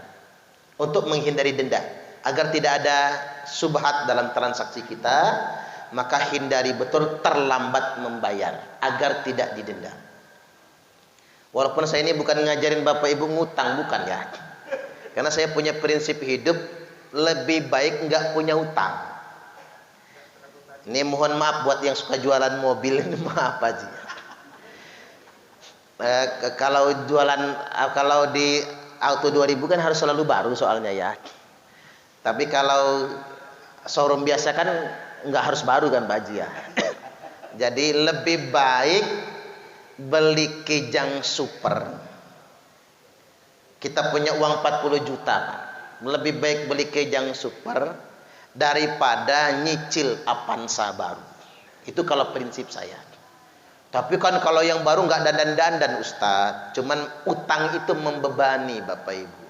untuk menghindari denda, agar tidak ada subhat dalam transaksi kita. Maka hindari betul terlambat membayar agar tidak didenda. Walaupun saya ini bukan ngajarin Bapak Ibu ngutang, bukan ya. Karena saya punya prinsip hidup, lebih baik nggak punya utang. Ini mohon maaf buat yang suka jualan mobil ini, maaf Haji. Kalau di Auto 2000 kan harus selalu baru soalnya ya. Tapi kalau showroom biasa kan nggak harus baru kan Pak Haji ya. Jadi lebih baik beli Kijang Super. Kita punya uang 40 juta Pak. Lebih baik beli Kijang Super daripada nyicil Avanza baru. Itu kalau prinsip saya. Tapi kan kalau yang baru nggak dandan-dandan Ustadz, cuman utang itu membebani Bapak Ibu.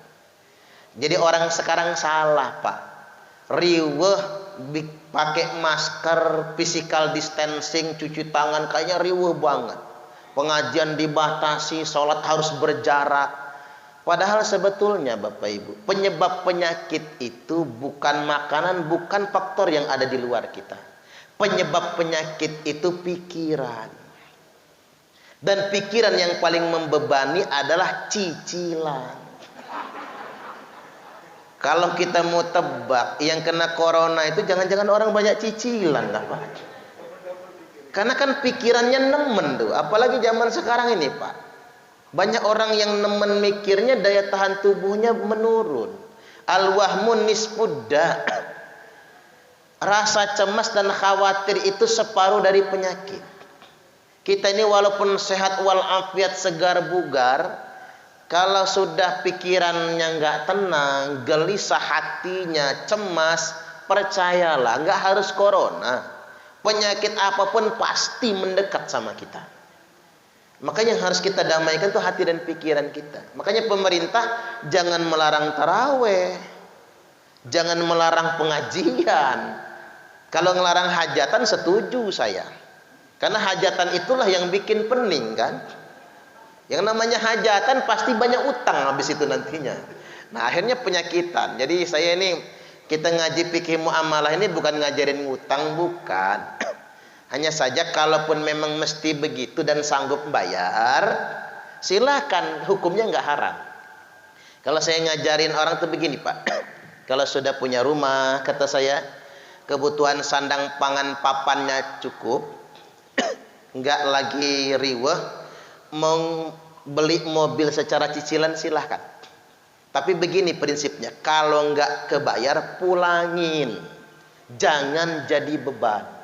Jadi orang sekarang salah Pak. Riweh pakai masker, physical distancing, cuci tangan, kayaknya riweh banget. Pengajian dibatasi, sholat harus berjarak. Padahal sebetulnya Bapak Ibu, penyebab penyakit itu bukan makanan, bukan faktor yang ada di luar kita. Penyebab penyakit itu pikiran. Dan pikiran yang paling membebani adalah cicilan. Kalau kita mau tebak, yang kena corona itu jangan-jangan orang banyak cicilan lah Pak. Karena kan pikirannya nemen tuh, apalagi zaman sekarang ini Pak. Banyak orang yang nemen mikirnya, daya tahan tubuhnya menurun. Al-wahmun nisfudda. Rasa cemas dan khawatir itu separuh dari penyakit. Kita ini walaupun sehat walafiat, segar bugar, kalau sudah pikirannya nggak tenang, gelisah hatinya, cemas, percayalah, nggak harus corona. Penyakit apapun pasti mendekat sama kita. Makanya yang harus kita damaikan tuh hati dan pikiran kita. Makanya pemerintah jangan melarang taraweh, jangan melarang pengajian. Kalau ngelarang hajatan setuju saya. Karena hajatan itulah yang bikin pening kan. Yang namanya hajatan pasti banyak utang habis itu nantinya. Nah akhirnya penyakitan. Jadi saya ini, kita ngaji fikih muamalah ini bukan ngajarin ngutang, bukan. Hanya saja kalaupun memang mesti begitu dan sanggup bayar, silakan, hukumnya nggak haram. Kalau saya ngajarin orang tuh begini Pak. Kalau sudah punya rumah, kata saya, kebutuhan sandang pangan papannya cukup, nggak lagi riweh, mau beli mobil secara cicilan silahkan. Tapi begini prinsipnya, kalau nggak kebayar pulangin, jangan jadi beban.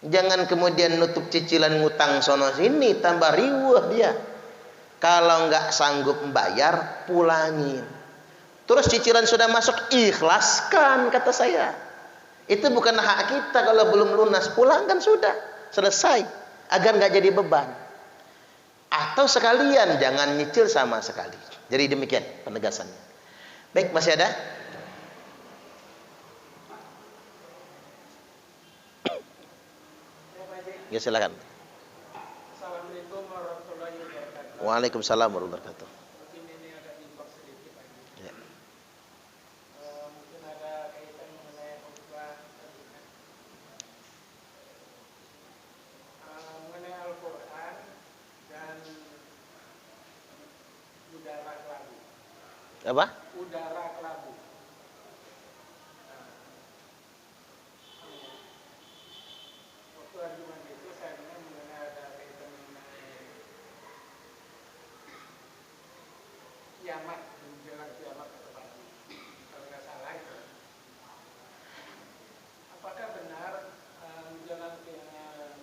Jangan kemudian nutup cicilan ngutang sono sini, tambah riweh dia. Kalau nggak sanggup bayar pulangin. Terus cicilan sudah masuk, ikhlaskan kata saya. Itu bukan hak kita kalau belum lunas, pulangkan sudah, selesai, agar nggak jadi beban. Atau sekalian jangan nyicil sama sekali. Jadi demikian penegasannya. Baik, masih ada? Ya silakan. Assalamualaikum warahmatullahi wabarakatuh. Waalaikumsalam warahmatullahi wabarakatuh. Mungkin ini agak timbang sedikit lagi. Ya. Mungkin ada kaitan mengenai khutbah tadi kan. Mengenai Al-Quran dan udara kelabu. Apa? Udara kelabu. Waktu argumen itu saya dengar mengenai ada kaitan mengenai kiamat, menjelang kiamat atau pagi. Kalau nggak salah itu. Apakah benar menjelang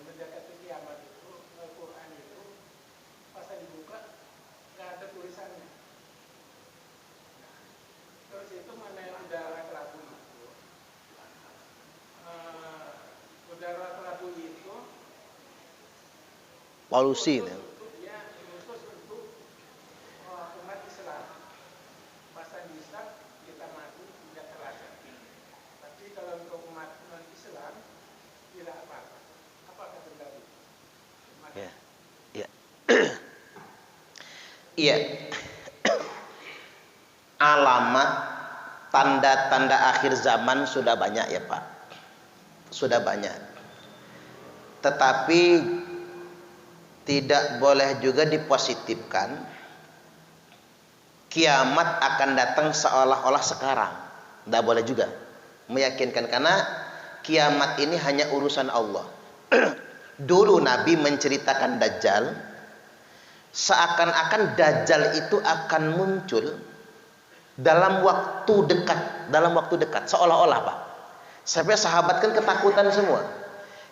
mendekati kiamat itu Al-Quran itu pas dibuka nggak ada tulisannya? Terus itu mengenai udara kelabu itu, udara kelabu itu Polusi. khusus untuk umat Islam. Masa di Islam kita mati tidak terasa. Tapi kalau untuk umat non Islam tidak apa-apa. Apakah benar itu? Ya. Ya. Iya. Alamat tanda-tanda akhir zaman sudah banyak ya Pak. Sudah banyak. Tetapi tidak boleh juga dipositifkan kiamat akan datang seolah-olah sekarang. Tidak boleh juga meyakinkan, karena kiamat ini hanya urusan Allah. Dulu Nabi menceritakan Dajjal, seakan-akan Dajjal itu akan muncul dalam waktu dekat, seolah-olah Pak. Sampai sahabat kan ketakutan semua.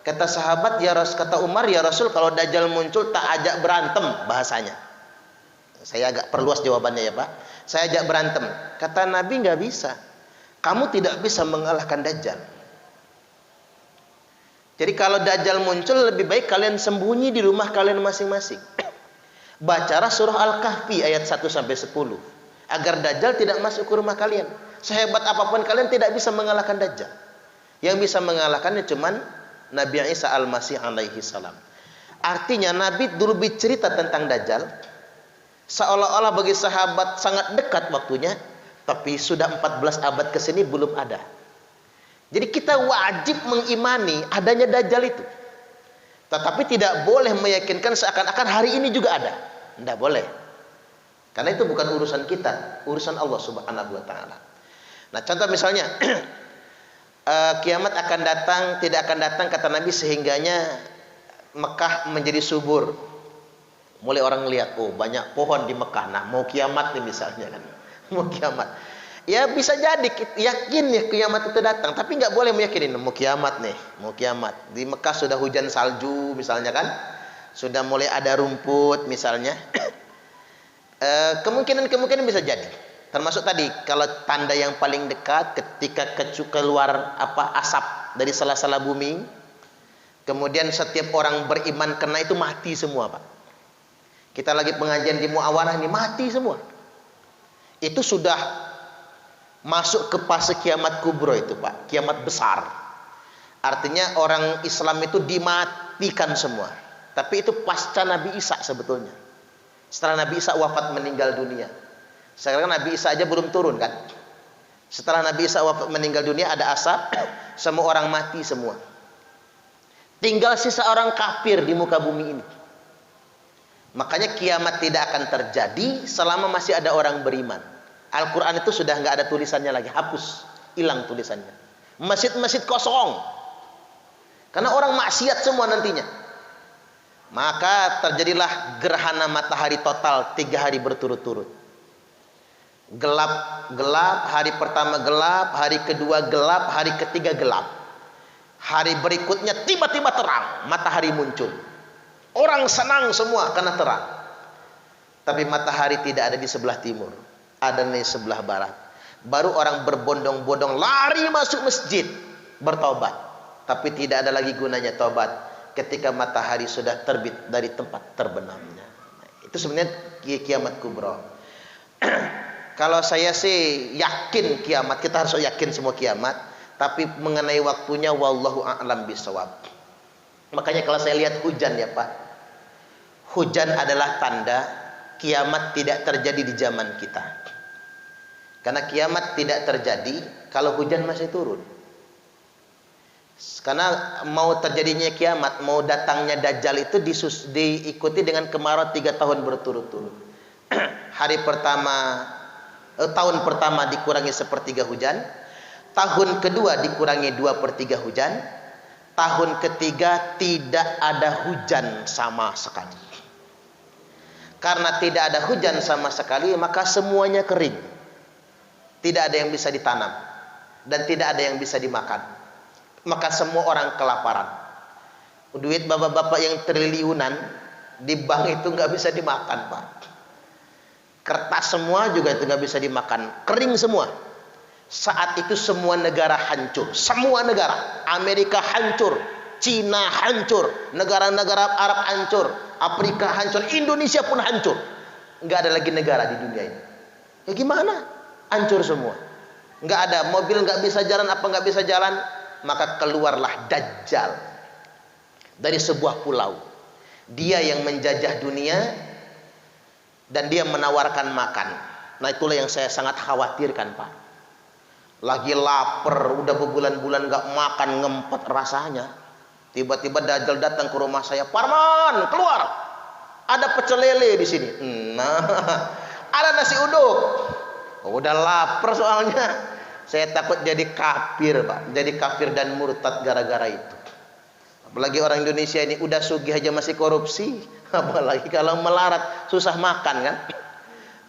Kata sahabat, kata Umar, ya Rasul, kalau Dajjal muncul tak ajak berantem, bahasanya. Saya agak perluas jawabannya ya Pak. Saya ajak berantem. Kata Nabi, nggak bisa. Kamu tidak bisa mengalahkan Dajjal. Jadi kalau Dajjal muncul, lebih baik kalian sembunyi di rumah kalian masing-masing. Bacalah surah Al-Kahfi ayat 1-10. Agar Dajjal tidak masuk ke rumah kalian. Sehebat apapun kalian tidak bisa mengalahkan Dajjal. Yang bisa mengalahkannya cuman Nabi Isa Al-Masih alaihi salam. Artinya Nabi dulu bercerita tentang Dajjal seolah-olah bagi sahabat sangat dekat waktunya, tapi sudah 14 abad ke sini belum ada. Jadi kita wajib mengimani adanya Dajjal itu. Tetapi tidak boleh meyakinkan seakan-akan hari ini juga ada. Tidak boleh. Karena itu bukan urusan kita, urusan Allah Subhanahu wa taala. Nah, contoh misalnya kiamat akan datang, tidak akan datang kata Nabi sehingganya Mekah menjadi subur. Mulai orang lihat, oh banyak pohon di Mekah. Nah, mau kiamat nih misalnya kan. Mau kiamat. Ya bisa jadi yakin ya kiamat itu datang, tapi nggak boleh meyakini mau kiamat nih, mau kiamat. Di Mekah sudah hujan salju misalnya kan. Sudah mulai ada rumput misalnya. Kemungkinan bisa jadi. Termasuk tadi kalau tanda yang paling dekat ketika keluar asap dari sela-sela bumi, kemudian setiap orang beriman kena itu mati semua Pak. Kita lagi pengajian di Muawarah ini mati semua. Itu sudah masuk ke fase kiamat kubro itu Pak, kiamat besar. Artinya orang Islam itu dimatikan semua. Tapi itu pasca Nabi Isa sebetulnya. Setelah Nabi Isa wafat meninggal dunia. Sekarang Nabi Isa aja belum turun kan. Setelah Nabi Isa wafat meninggal dunia ada asap, semua orang mati semua. Tinggal sisa orang kafir di muka bumi ini. Makanya kiamat tidak akan terjadi selama masih ada orang beriman. Al-Quran itu sudah nggak ada tulisannya lagi, hapus, hilang tulisannya. Masjid-masjid kosong. Karena orang maksiat semua nantinya. Maka terjadilah gerhana matahari total 3 hari berturut-turut. Gelap, hari pertama gelap, hari kedua gelap, hari ketiga gelap. Hari berikutnya tiba-tiba terang, matahari muncul. Orang senang semua karena terang. Tapi matahari tidak ada di sebelah timur, ada di sebelah barat. Baru orang berbondong-bondong lari masuk masjid bertobat. Tapi tidak ada lagi gunanya tobat ketika matahari sudah terbit dari tempat terbenamnya. Itu sebenarnya kiamat kubra. Kalau saya sih yakin kiamat, kita harus yakin semua kiamat. Tapi mengenai waktunya, wallahu a'lam bishawab. Makanya kalau saya lihat hujan ya Pak, hujan adalah tanda kiamat tidak terjadi di zaman kita. Karena kiamat tidak terjadi kalau hujan masih turun. Karena mau terjadinya kiamat, mau datangnya Dajjal itu diikuti dengan kemarau 3 tahun berturut-turut. Tahun pertama dikurangi 1/3 hujan, tahun kedua dikurangi 2/3 hujan, tahun ketiga tidak ada hujan sama sekali. Karena tidak ada hujan sama sekali, maka semuanya kering. Tidak ada yang bisa ditanam dan tidak ada yang bisa dimakan. Maka semua orang kelaparan. Duit bapak-bapak yang triliunan di bank itu nggak bisa dimakan, Pak. Kertas semua juga itu nggak bisa dimakan, kering semua. Saat itu semua negara hancur, semua negara. Amerika hancur, Cina hancur, negara-negara Arab hancur, Afrika hancur, Indonesia pun hancur. Nggak ada lagi negara di dunia ini. Ya gimana? Hancur semua. Nggak ada mobil, nggak bisa jalan, apa nggak bisa jalan. Maka keluarlah Dajjal dari sebuah pulau. Dia yang menjajah dunia dan dia menawarkan makan. Nah itulah yang saya sangat khawatirkan, Pak. Lagi lapar, udah berbulan-bulan nggak makan, ngempet rasanya. Tiba-tiba Dajjal datang ke rumah saya, Parman, keluar. Ada pecel lele di sini. Nah, ada nasi uduk. Udah lapar soalnya. Saya takut jadi kafir, Pak. Jadi kafir dan murtad gara-gara itu. Apalagi orang Indonesia ini udah sugih aja masih korupsi. Apalagi kalau melarat, susah makan kan.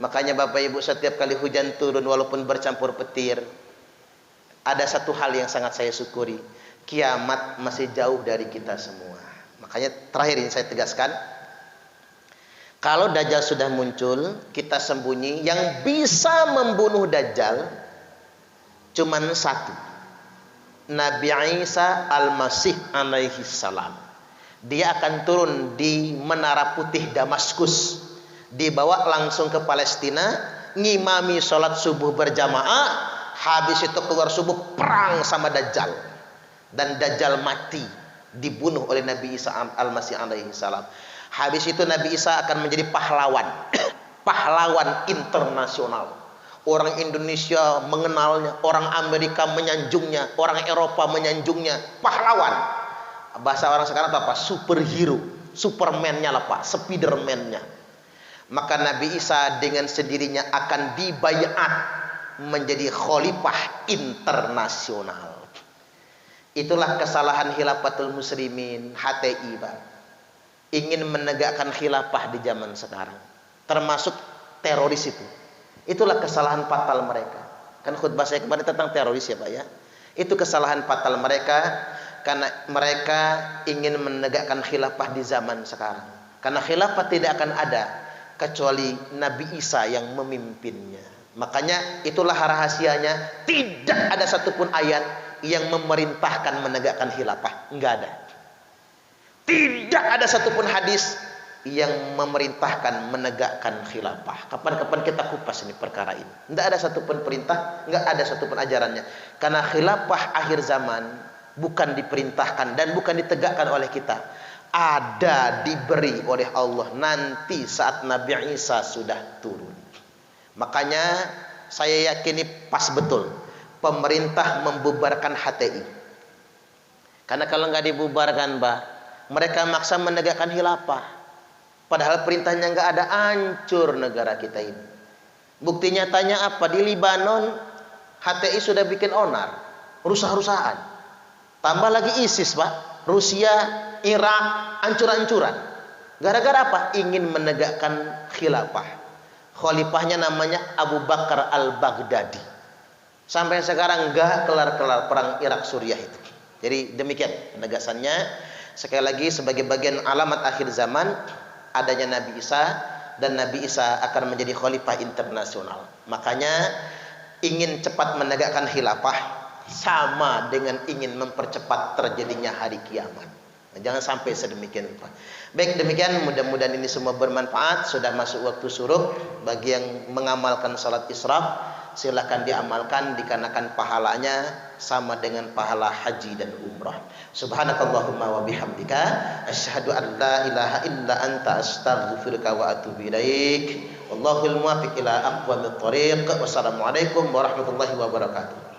Makanya Bapak Ibu setiap kali hujan turun walaupun bercampur petir, ada satu hal yang sangat saya syukuri. Kiamat masih jauh dari kita semua. Makanya terakhir ini saya tegaskan, kalau Dajjal sudah muncul, kita sembunyi. Yang bisa membunuh Dajjal cuman satu, Nabi Isa Al-Masih alaihi salam. Dia akan turun di Menara Putih Damaskus, dibawa langsung ke Palestina, ngimami sholat subuh berjamaah. Habis itu keluar subuh, perang sama Dajjal, dan Dajjal mati, dibunuh oleh Nabi Isa Al-Masih alaihi salam. Habis itu Nabi Isa akan menjadi pahlawan pahlawan internasional. Orang Indonesia mengenalnya, orang Amerika menyanjungnya, orang Eropa menyanjungnya. Pahlawan. Bahasa orang sekarang apa? Superhero, Superman-nya lah Pak, Spiderman-nya. Maka Nabi Isa dengan sendirinya akan dibayat menjadi khalifah internasional. Itulah kesalahan Khilafatul Muslimin, HTI, Pak. Ingin menegakkan khilafah di zaman sekarang, termasuk teroris itu. Itulah kesalahan fatal mereka. Kan khutbah saya kemarin tentang teroris ya Pak ya. Itu kesalahan fatal mereka, karena mereka ingin menegakkan khilafah di zaman sekarang. Karena khilafah tidak akan ada kecuali Nabi Isa yang memimpinnya. Makanya itulah rahasianya, tidak ada satupun ayat yang memerintahkan menegakkan khilafah. Enggak ada. Tidak ada satupun hadis yang memerintahkan menegakkan khilafah. Kapan-kapan kita kupas ini perkara ini. Tidak ada satupun perintah, tidak ada satupun ajarannya. Karena khilafah akhir zaman bukan diperintahkan dan bukan ditegakkan oleh kita. Ada, diberi oleh Allah nanti saat Nabi Isa sudah turun. Makanya saya yakini pas betul pemerintah membubarkan HTI. Karena kalau nggak dibubarkan, Mbak, mereka maksa menegakkan khilafah. Padahal perintahnya nggak ada, hancur negara kita ini. Bukti nyatanya apa? Di Libanon HTI sudah bikin onar, rusak-rusakan. Tambah lagi ISIS, Pak. Rusia, Irak, hancur-hancuran. Gara-gara apa? Ingin menegakkan khilafah. Khalifahnya namanya Abu Bakar Al-Baghdadi. Sampai sekarang nggak kelar-kelar perang Irak Suriah itu. Jadi demikian penegasannya. Sekali lagi sebagai bagian alamat akhir zaman adanya Nabi Isa, dan Nabi Isa akan menjadi khalifah internasional. Makanya ingin cepat menegakkan khilafah sama dengan ingin mempercepat terjadinya hari kiamat. Jangan sampai sedemikian rupa. Baik, demikian mudah-mudahan ini semua bermanfaat. Sudah masuk waktu syuruk. Bagi yang mengamalkan salat israq, silakan diamalkan dikarenakan pahalanya sama dengan pahala haji dan umrah. Subhanakallahumma wa bihamdika asyhadu an la ilaha illa anta astaghfiruka wa atubu ilaik. Wallahul muwaffiq ila aqwamit thoriq. Wassalamualaikum warahmatullahi wabarakatuh.